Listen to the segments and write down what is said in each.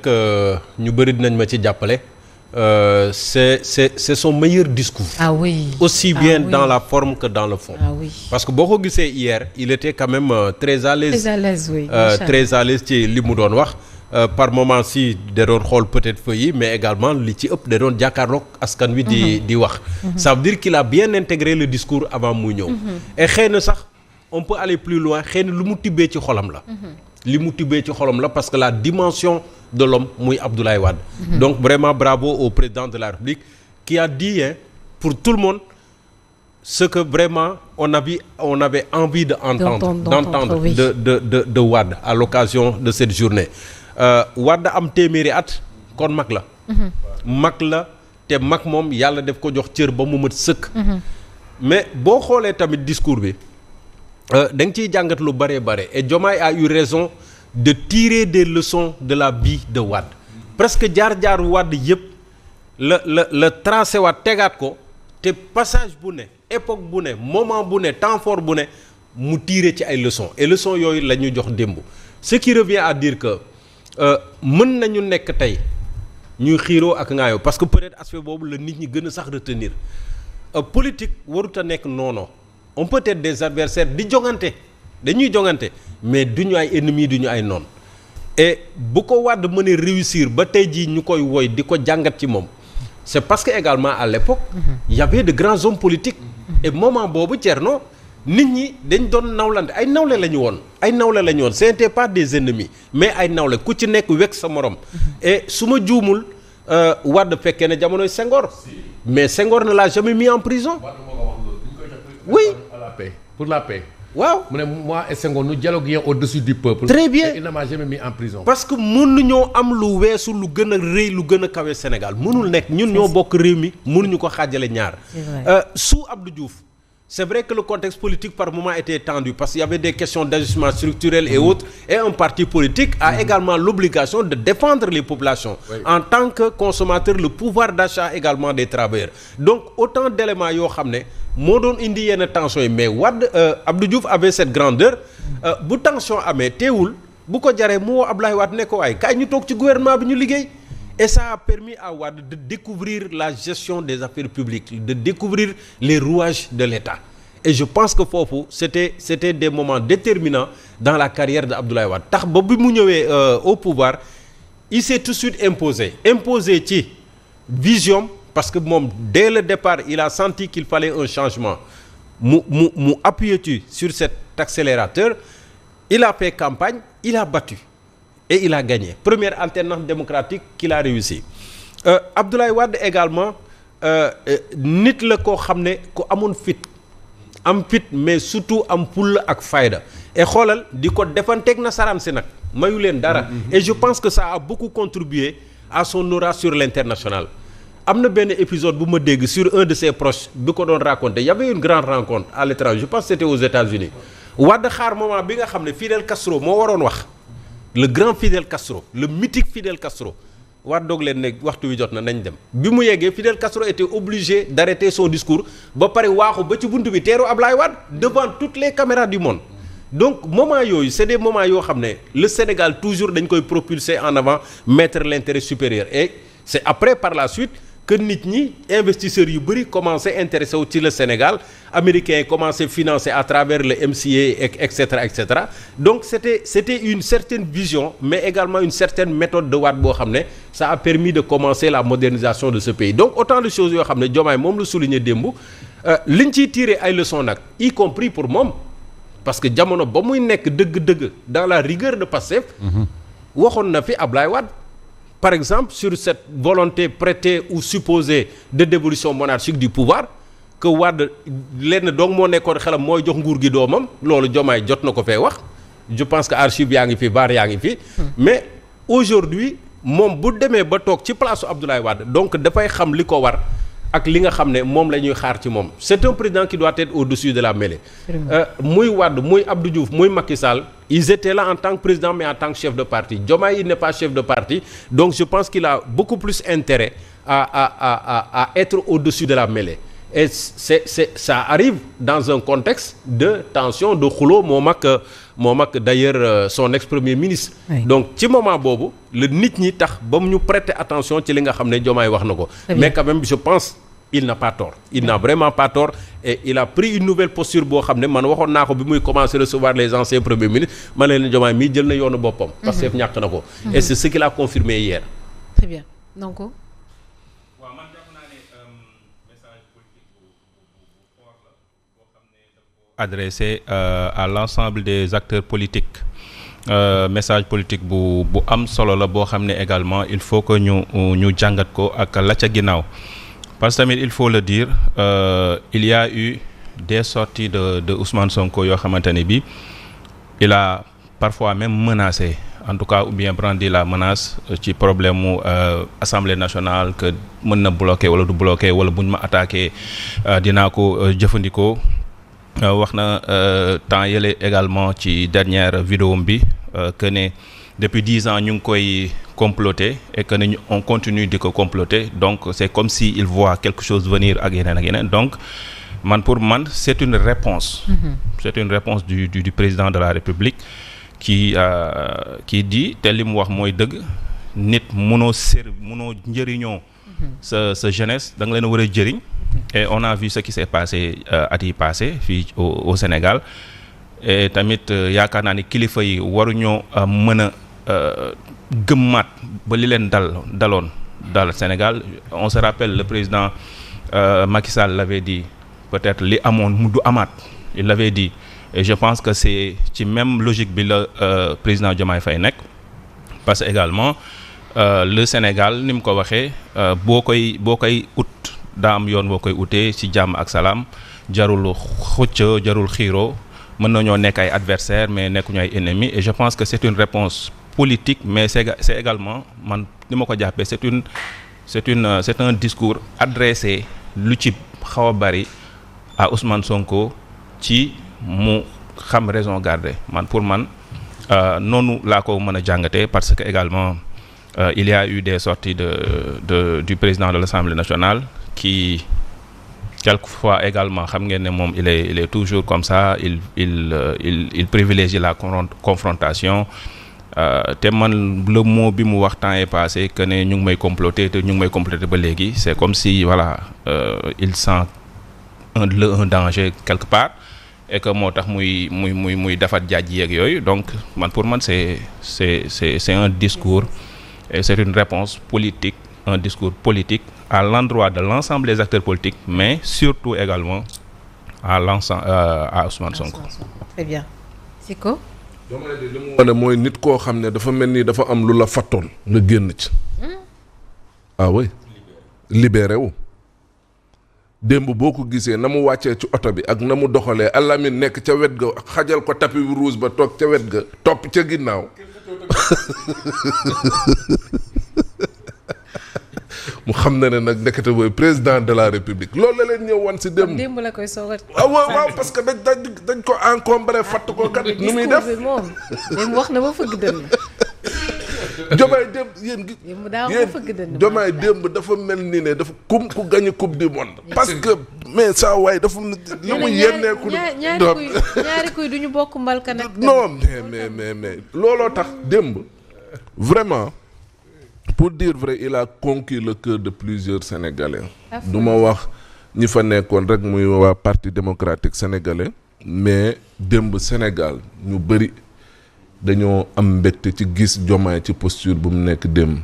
peut-être que ñu bëri dinañ ma ci jàppale c'est son meilleur discours. Ah oui. Aussi bien dans la forme que dans le fond. Ah oui. Parce que boo ko gisee hier il était quand même très à l'aise. Très à l'aise, oui. Très à l'aise ci li mu doon wax. Par moment si da doon xool peut-être feuilles yi mais également li ci ëpp da doon jàkkaarloog askan wi di wax. Ça veut dire qu'il a bien intégré le discours avant muy ñëw. Et xëy na sax on peut aller plus loin xëy na lu mu tibbee ci xolam la. li mu tibbee ci xolam la parce que la dimension de l'homme muy Abdoulaye Wade. Donc vraiment bravo au président de la République qui a dit pour tout le monde ce que vraiment on avait envie d'entendre oui. de Wade à l'occasion de cette journée. Wade am téeméeri at kon mag la. mag la te mag moom yàlla def ko jox cër ba mu mat sëkk. mais boo xoolee tamit discours bi da nga ciy jàngat lu bare et Diomaye a eu raison de tirer des leçons de la vie de Wade presque jaar-jaaru Wade yëpp la tracé waat tegaat ko te passage bu ne époque bu ne moment bu ne temps fort bu ne mu tirer ci ay leçons et leçons yooyu la ñu jox démb ce qui revient à dire que mën nañu nekk tey ñuy xiiroo ak ngaayoo parce que peut-être aspect boobu la nit ñi gën a sax retenir politique warut a nekk noono on peut être des adversaires di jongante dañuy jongante mais duñu ay ennemis duñu ay noon et bu ko Wade mënee réussir ba tey jii ñu koy woy di ko jàngat ci moom c'est parce que également à l'époque il y avait de grands hommes politiques et moment boobu Thierno nit ñi dañ doon nawlante ay nawle la ñu woon ce n'était pas des ennemis mais ay nawle ku ci nekk wekk sa morom et su ma juumul Wade fekkee ne jamonoy Senghor mais Senghor ne l'a jamais mis en prison. Oui. Pour la paix. waaw mu ne moi et Senghor nous dialoguions au-dessus du peuple. Très bien et il ne m'a jamais mis en prison. parce que mënuñoo am lu weesu lu gën a rëy lu gën a kawe Sénégal mënul nekk ñun ñoo bokk réew mi mënuñu ko xaajale ñaar. sous Abdou Diouf c'est vrai que le contexte politique par moment était tendu parce qu'il y avait des questions d'ajustement structurel et autres et un parti politique a également l'obligation de défendre les populations en tant que consommateur le pouvoir d'achat également des travailleurs donc autant d'éléments yoo xam ne moo doon indi yenn tension yi mais Wade Abdou Diouf avait cette grandeur bu tension amee teewul bu ko jaree mu woo Abdoulaye Wade ne ko waaye kaay ñu toog ci gouvernement bi ñu liggéey et ça a permis à Wade de découvrir la gestion des affaires publiques de découvrir les rouages de l'État et je pense que foofu c'était des moments déterminants dans la carrière de Abdoulaye Wade tax ba bi mu ñëwee au pouvoir il s'est tout de suite imposé ci vision parce que moom dès le départ il a senti qu'il fallait un changement mu appuyer sur cet accélérateur il a fait campagne il a battu et il a gagné première alternance démocratique qu'il a réussi Abdoulaye Wade également nit la koo xam ne ku amoon fit mais surtout am fulla ak fayda et xoolal di ko defanteeg nasaraan si nag mayu leen dara et je pense que ça a beaucoup contribué à son aura sur l'international am na benn épisode bu ma dégg sur un de ses proches bi ko doon raconter y avait une grande rencontre à l'étranger je pense que c'était aux États-Unis Wade xaar moment bi nga xam ne Fidel Castro moo waroon wax le grand Fidel Castro le mythique Fidel Castro Wade doog leen ne waxtu wi jot na nañ dem bi mu yeggee Fidel Castro était obligé d'arrêter son discours ba pare waaxu ba ci buntu bi teeru Ablaye Wade devant toutes les caméras du monde donc moment yooyu c'est des moments yoo xam ne le Sénégal toujours dañ koy propulser en avant mettre l'intérêt supérieur et c'est après par la suite que nit ñi investisseurs yu bëri commencé intéressé wu ci le Sénégal américains yi commencé financer à travers le MCA et cetera donc c'était une certaine vision mais également une certaine méthode de Wade boo xam ne ça a permis de commencer la modernisation de ce pays donc autant de choses yoo xam ne Diomaye moom la souligné démb liñ ciy tirer ay leçons nag y compris pour moom parce que jamono ba muy nekk dëgg-dëgg dans la rigueur de Pastef waxoon na fi Ablaye Wade par exemple sur cette volonté prêtée ou supposée de dévolution monarchique du pouvoir que Wade lenn donc moo nekkoon xelam mooy jox nguur gi doomam loolu Diomaye jot na ko fee wax je pense que archive yaa ngi fi baar yaa ngi fi mais aujourd'hui moom bu demee ba toog ci place Abdoulaye Wade donc dafay xam li ko war ak li nga xam ne moom la ñuy xaar ci moom c'est un président qui doit être au-dessus de la mêlée muy Wade muy Abdou Diouf muy Macky Sall ils étaient là en tant que président mais en tant que chef de parti Diomaye il n'est pas chef de parti donc je pense qu'il a beaucoup plus intérêt à être au-dessus de la mêlée et ça arrive dans un contexte de tension de xuloo moom moom ak d'ailleurs son ex-premier ministre. Oui. Donc ci moment boobu la nit ñi tax ba mu ñu prêter attention ci li nga xam ne Diomaye wax na ko. Mais quand même je pense il n'a pas tort. Il n'a vraiment pas tort et il a pris une nouvelle posture boo xam ne man waxoon naa ko bi muy commencer recevoir les anciens premiers ministres ma leen Diomaye mii jël na yoonu boppam. parce que ñàkk na ko. Et c'est ce qu'il a confirmé hier. Très bien donc. adressé à l'ensemble des acteurs politiques message politique bu am solo la boo xam ne également il faut que ñu jàngat ko ak la ca ginnaaw parce que tamit il faut le dire il y a eu des sorties de Ousmane Sonko yoo xamante ne bi il a parfois même menacé en tout cas ou bien brandi la menace ci problème mu Assemblée nationale que mën na bloquer wala du bloquer wala buñ ma attaqué dinaa ko jëfandikoo. Wax na temps yële également ci dernière vidéo bi que ne depuis 10 ans ñu ngi koy comploter et que ne on continue di ko comploter donc c'est comme si il voit quelque chose venir ak yeneen donc pour man c'est une réponse c'est une réponse du président de la République qui dit te li mu wax mooy dëgg nit mënoo njëriñoo sa jeunesse da nga leen a war a jëriñ. Et on a vu ce qui s'est passé at yi passé fii au Sénégal et tamit yaakaar naa ni kilifa yi waruñoo mën a gëmmaat ba li leen daloon Sénégal. On se rappelle le président Macky Sall l'avait dit peut-être li amoon mu du amaat il l'avait dit et je pense que c'est ci même logique bi la président Diomaye Faye nekk parce que également le Sénégal ni mu ko waxee boo koy ut daa am yoon boo koy utee ci jàmm ak salaam jarul xucc jarul xiiroo mën nañoo nekk ay adversaires mais nekkuñu ay ennemis et je pense que c'est une réponse politique mais c'est également man ni ma ko jàppee c'est un discours adressé lu ci xaw a bari à Ousmane Sonko ci mu xam raison garder pour man noonu laa ko mën a jàngatee parce que également il y a eu des sorties du président de l'Assemblée nationale qui quelquefois également xam ngeen ne moom il est toujours comme ça il privilégie la confrontation te man le mot bi mu wax temps est passé que ne ñu ngi may comploter ba léegi c'est comme si voilà il sent un danger quelque part et que moo tax muy defat jaaj yeeg yooyu donc pour man c'est un discours et c'est une réponse politique un discours politique à l'endroit de l'ensemble des acteurs politiques mais surtout également à l'ensemble à Ousmane Sonko. Très bien. Siko. dama ne li mu wane mooy nit koo xam ne dafa mel ni dafa am lu la fattoon nga génn ci. Ah oui. libéré wu. démb boo ko gisee na mu wàccee ci oto bi ak na mu doxalee Alamine nekk ca wet ga xajal ko tapis rouge ba toog ca wet ga topp ca ginnaaw. mu xam na ne nag nekkate booy président de la République loolu la leen ñëw wan si démb la koy soog a waaw parce que dañ ko encombré fatt ko kat nu muy def moom démb wax na ba fëgg dënn Diomaye démb Diomaye démb dafa mel ni ne dafa ku gagné coupe du monde parce que mais saa waay dafa li mu yenneeku ñaari kuy duñu bokk mbalka nag non mais looloo tax démb vraiment pour dire vrai il a conquis le cœur de plusieurs Sénégalais du ma wax ñi fa nekkoon rek muy waa Parti démocratique sénégalais mais démb Sénégal ñu bëri dañoo am mbégte ci gis Diomaye ci posture bu mu nekk démb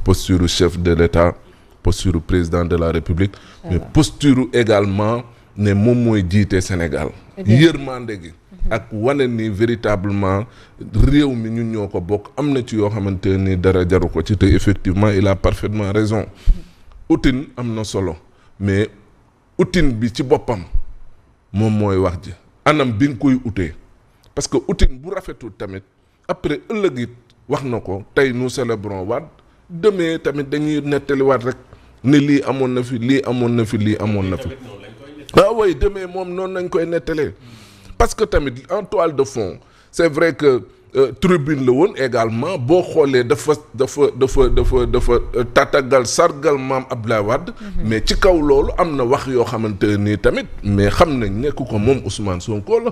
posture chef de l'État posture président de la République mais posture également ne moom mooy jiite Sénégal yërmande gi ak wane ni véritablement réew mi ñun ñoo ko bokk am na ci yoo xamante ni dara jaru ko ci te effectivement il a parfaitement raison outil am na solo mais outil bi ci boppam moom mooy wax ji anam bi nga koy utee parce que outil bu rafetul tamit après ëllëg it wax na ko tey nous célébrons waat demain tamit dañuy nettaliwaat rek ne lii amoon na fi lii amoon na fi lii amoon na fi way demain moom noonu nañ koy nettalee parce que tamit en toile de fond c'est vrai que tribune la woon également boo xoolee dafa tatagal sargal maam Abdoulaye Wade mais ci kaw loolu am na wax yoo xamante nii tamit mais xam nañ nekk ko moom Ousmane Sonko la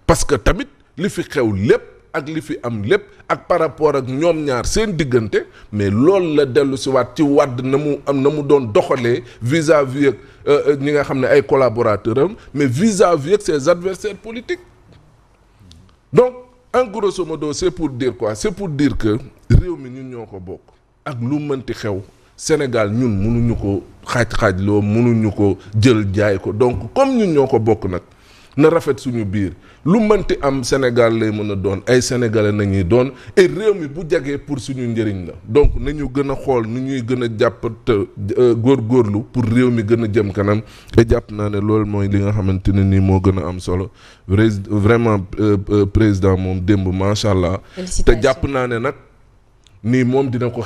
parce que tamit li fi xew lépp ak li fi am lépp ak par rapport ak ñoom ñaar seen diggante mais loolu la dellu si waat ci Wade na mu doon doxalee vis-à-vis ak ñi nga xam ne ay collaborateurs am mais vis-à-vis ak ses adversaires politiques donc en grosso modo c'est pour dire quoi, c'est pour dire que réew mi ñun ñoo ko bokk ak lu mënti xew Sénégal ñun mënuñu ko xaaj loo mënuñu ko jël jaay ko donc comme ñun ñoo ko bokk nag na rafet suñu biir lu mënti am Sénégal lay mën a doon ay sénégalais nañuy doon et réew mi bu jagee pour suñu njëriñ la donc nañu gën a xool nu ñuy gën a jàppate góorgóorlu pour réew mi gën a jëm kanam te jàpp naa ne loolu mooy li nga xamante ne nii moo gën a am solo vraiment président moom démb macha allah te jàpp naa ne nag nii moom dina ko